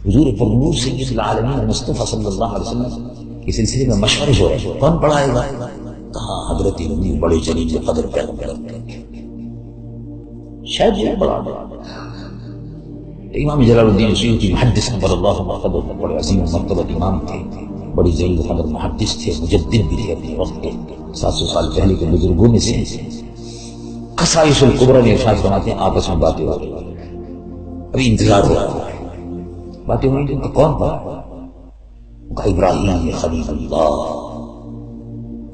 حضور پر نور سید العالمین مصطفیٰ صلی اللہ علیہ وسلم کے سلسلے میں مشورے ہو رہے ہیں، کون پڑھائے گا؟ کہا حضرت نبی بڑے جلیل قدر پیغمبر، شاید یہ بڑا امام جلال الدین سیوطی محدث نبر اللہ مقدر، بڑے عظیم مرتبہ امام تھے، بڑی جلیل قدر محدث تھے، مجدد بھی تھے اپنے وقت کے، 700 سال پہلے کے بزرگوں میں سے قصائص الکبریٰ میں ارشاد فرماتے ہیں آپس میں باتیں ہو رہی ہیں، ابھی انتظار ہو رہا ہے، باتیں ہوئی تو کون پڑھا؟ کہا ابراہیم خلیل اللہ،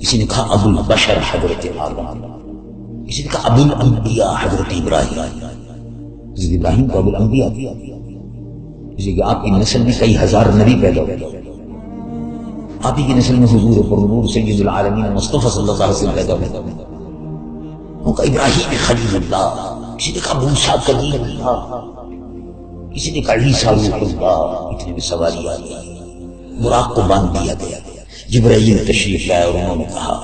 کسی نے کہا ابو البشر حضرت آدم، کسی نے کہا ابو الانبیاء حضرت ابراہیم، حضرت ابراہیم کو ابو الانبیاء کیا، جیسے کہ آپ کی نسل میں کئی ہزار نبی پیدا ہوئے، آپ ہی کی نسل میں حضور پر نور سید العالمین مصطفیٰ صلی اللہ علیہ وسلم پیدا ہوئے، ان کا ابراہیم خلیل اللہ، کسی نے کہا موسیٰ کلیم اللہ، کسی نے کہا عیسیٰ روح اللہ، اتنے میں سواری آ گئی، براق کو باندھ دیا گیا، جبرائیل تشریف لائے اور انہوں نے کہا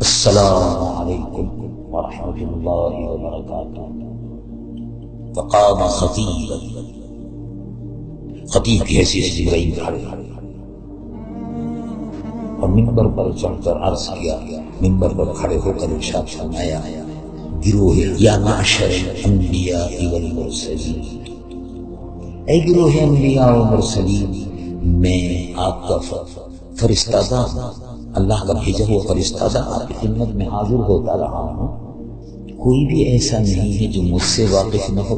السلام علیکم ورحمۃ اللہ وبرکاتہ، فقام خطیبا، خطیب کی حیثیت سے جبرائیل کھڑے اور منبر پر چڑھ کر عرض کیا، منبر پر کھڑے ہو کر ارشاد فرمایا گروہ یا معشر الانبیاء والمرسلین، اے گروہ انبیاء و مرسلین، میں آپ کا فرستادہ، اللہ کا بھیجا ہوا فرستادہ آپ کی خدمت میں حاضر ہوتا رہا ہوں، کوئی بھی ایسا نہیں ہے جو مجھ سے واقف نہ ہو،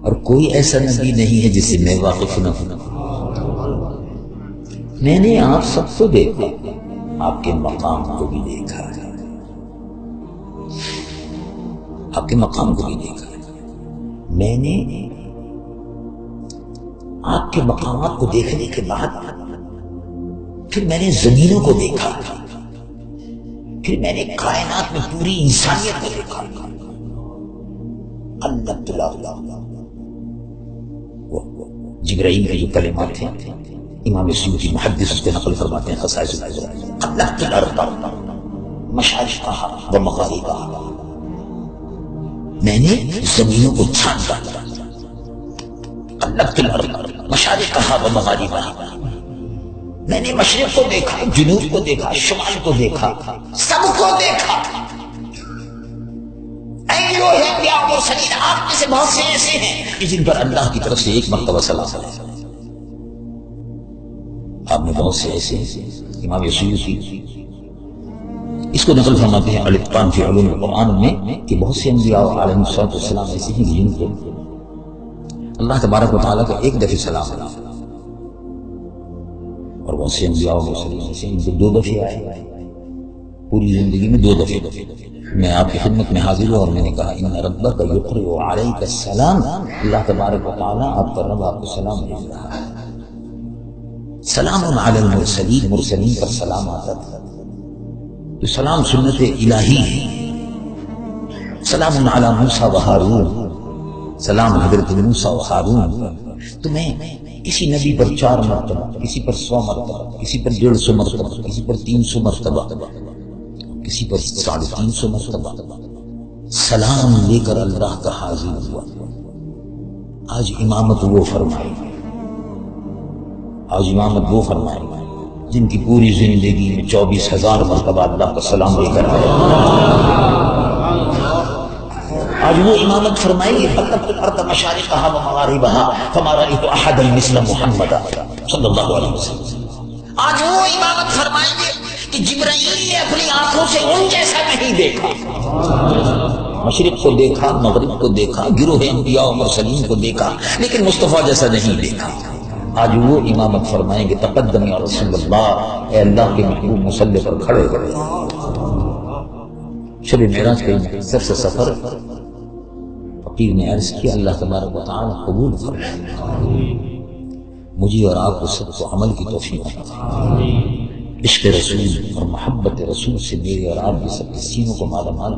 اور کوئی ایسا نبی نہیں ہے جس سے میں واقف نہ ہوں، میں نے آپ سب کو دیکھا، آپ کے مقام کو بھی دیکھا، آپ کے مقام کو بھی دیکھا، میں نے آپ کے مقامات کو دیکھنے کے بعد پھر میں نے زمینوں کو دیکھا، پھر میں نے کائنات میں پوری انسانیت کو دیکھا، اللہ جبرائیل کے جو کلمات ہیں امام سیوطی محدث اس کے نقل فرماتے ہیں خصائص اللہ الارض مشارقہا و مغاربہا، میں نے زمینوں کو چھانٹا، اللہ الارض مشارقہا و مغاربہا، میں نے مشرق کو دیکھا، جنوب کو دیکھا، شمال کو دیکھا، سب کو دیکھا، آپ میں سے بہت سے ایسے ہیں کہ جن پر اللہ کی طرف سے ایک مرتبہ سلام ہے، آپ میں بہت سے ایسے ہیں، امام سیوطی اس کو نقل فرماتے ہیں الاتقان فی علوم القرآن میں کہ بہت سے انبیاء علیہ السلام ایسے ہیں جن کو اللہ تبارک و تعالیٰ کا ایک دفعہ سلام ہے، اور بہت سے انبیاء و مرسلین ایسے ہیں جن کو 2 دفعے آئے، پوری زندگی میں 2 دفعے۔ میں آپ کی خدمت میں حاضر ہوں اور میں نے کہا ان ربک یقرئ علیک السلام، اللہ تبارک و تعالیٰ آپ کا رب آپ کو سلام بھیج رہا ہے، سلام علی المرسلین، مرسلین پر سلام آتا تھا، تو سلام سنت الہی ہے، سلام علی موسیٰ و ہارون، سلام حضرت موسیٰ و ہارون، تو میں کسی نبی پر 4 مرتبہ، کسی پر 100 مرتبہ، کسی پر 150 مرتبہ، کسی پر 300 مرتبہ، کسی پر 350 مرتبہ سلام لے کر اللہ کا حاضر ہوا۔ آج امامت وہ فرمائے، آج امامت وہ فرمائے جن کی پوری زندگی میں 24,000 مرتبہ اللہ کا سلام لے کر آئے، آج وہ امامت فرمائیے بلغت الارض مشارقہا و مغاربہا فما رأیت احدا مثل محمد صلی اللہ علیہ وسلم، آج وہ امامت فرمائیں گے کہ جبرائیل نے اپنی آنکھوں سے ان جیسا نہیں دیکھا، مشرق کو دیکھا، مغرب کو دیکھا، گروہ انبیاء و مرسلین کو دیکھا، لیکن مصطفیٰ جیسا نہیں دیکھا۔ آج وہ امامت فرمائیں گے تقدم یا رسول اللہ، اے اللہ کے محبوب مصلی پر کھڑے ہوئے۔ شب معراج کا مختصر سے سفر فقیر نے عرض کیا اللہ تبارک و تعالی قبول فرمائے، مجھے اور آپ کو سب کو عمل کی توفیق عطا، عشق رسول اور محبت رسول سے میرے اور آپ کے سب کے سینوں کو مالا مال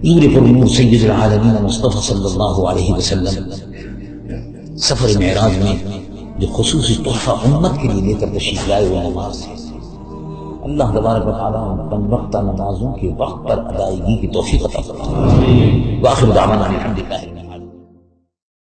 حضور پر نور سید العالمین مصطفیٰ صلی اللہ علیہ وسلم سفر معراج میں جو خصوصی تحفہ امت کے لیے لے کر تشریف لائے وہ نماز ہے، اللہ تبارک و تعالیٰ پنج وقتہ نمازوں کے وقت پر ادائیگی کی توفیق عطا فرمائے۔ وآخر دعوانا الحمدللہ۔